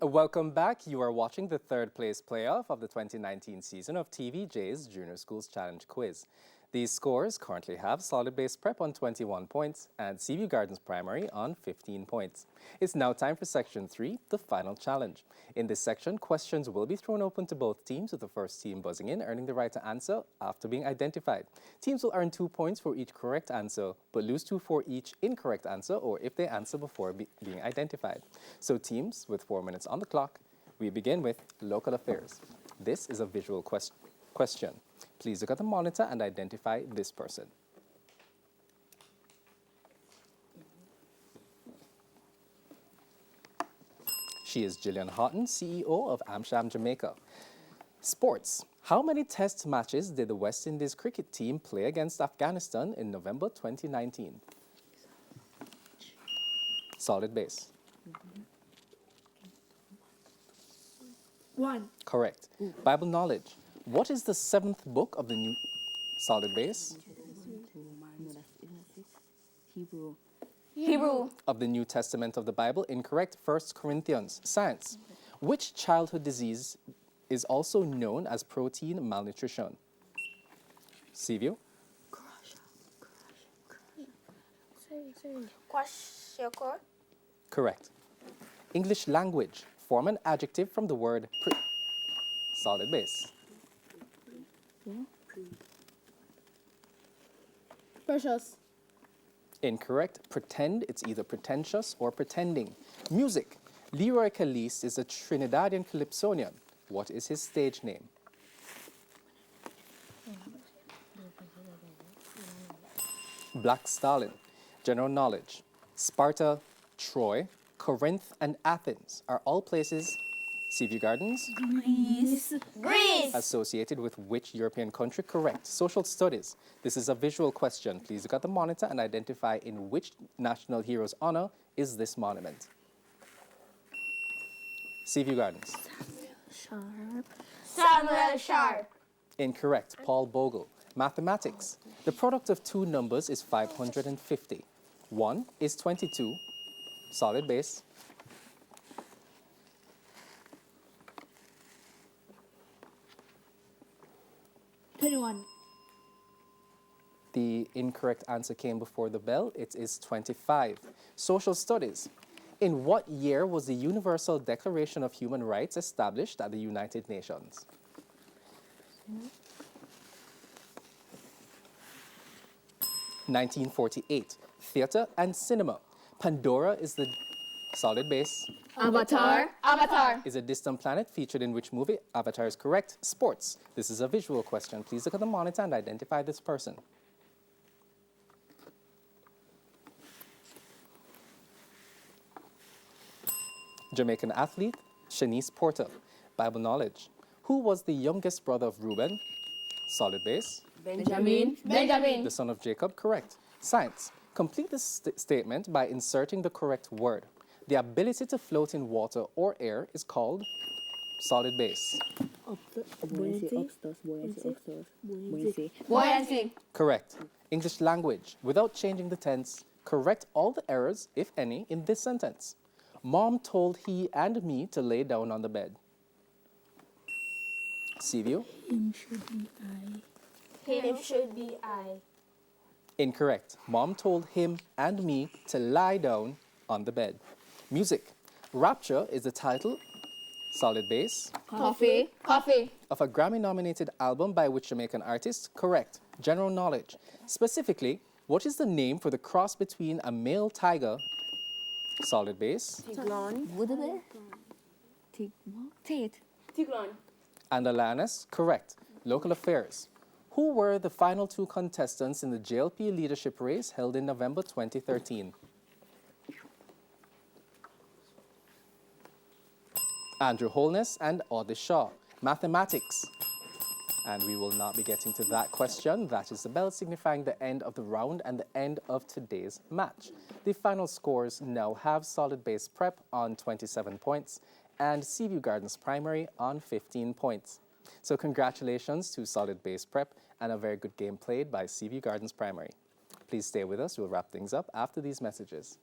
Welcome back. You are watching the third place playoff of the 2019 season of TVJ's Junior Schools Challenge Quiz. These scores currently have Solid Base Prep on 21 points and Seaview Gardens Primary on 15 points. It's now time for Section 3, the final challenge. In this section, questions will be thrown open to both teams, with the first team buzzing in, earning the right to answer after being identified. Teams will earn 2 points for each correct answer, but lose 2 for each incorrect answer or if they answer before being identified. So teams, with 4 minutes on the clock, we begin with local affairs. This is a visual question. Please look at the monitor and identify this person. She is Gillian Houghton, CEO of Amsham Jamaica. Sports. How many test matches did the West Indies cricket team play against Afghanistan in November 2019? Solid base. 1. Correct. Bible knowledge. What is the 7th book of the New Solid base? Hebrew. Of the New Testament of the Bible? Incorrect. 1 Corinthians. Science. Which childhood disease is also known as protein malnutrition? Seaview? Kwashiorkor. Correct. English language. Form an adjective from the word solid base. Precious. Incorrect. Pretend. It's either pretentious or pretending. Music. Leroy Caliste is a Trinidadian calypsonian. What is his stage name? Black Stalin. General knowledge. Sparta, Troy, Corinth, and Athens are all places, Seaview Gardens, Greece. associated with which European country? Correct. Social studies. This is a visual question. Please look at the monitor and identify in which national hero's honor is this monument. Seaview Gardens. Samuel Sharp. Incorrect. Paul Bogle. Mathematics. The product of two numbers is 550. 1 is 22. Solid base. 21. The incorrect answer came before the bell. It is 25. Social studies. In what year was the Universal Declaration of Human Rights established at the United Nations? Mm-hmm. 1948. Theatre and cinema. Pandora is the solid base. Avatar. Is a distant planet featured in which movie? Avatar is correct. Sports. This is a visual question. Please look at the monitor and identify this person. Jamaican athlete, Shanice Porter. Bible knowledge. Who was the youngest brother of Reuben? Solid base. Benjamin. The son of Jacob. Correct. Science. Complete this statement by inserting the correct word. The ability to float in water or air is called solid base. Buoyancy. Correct. English language. Without changing the tense, correct all the errors, if any, in this sentence. Mom told he and me to lay down on the bed. Seaview? Him should be I. Incorrect. Mom told him and me to lie down on the bed. Music. Rapture is the title, solid base, Coffee. of a Grammy-nominated album by which Jamaican artist? Correct. General knowledge. Specifically, what is the name for the cross between a male tiger, solid base, and a lioness? Correct. Local affairs. Who were the final two contestants in the JLP leadership race held in November 2013? Andrew Holness and Audley Shaw. Mathematics. And we will not be getting to that question. That is the bell signifying the end of the round and the end of today's match. The final scores now have Solid Base Prep on 27 points and Seaview Gardens Primary on 15 points. So congratulations to Solid Base Prep and a very good game played by Seaview Gardens Primary. Please stay with us. We'll wrap things up after these messages.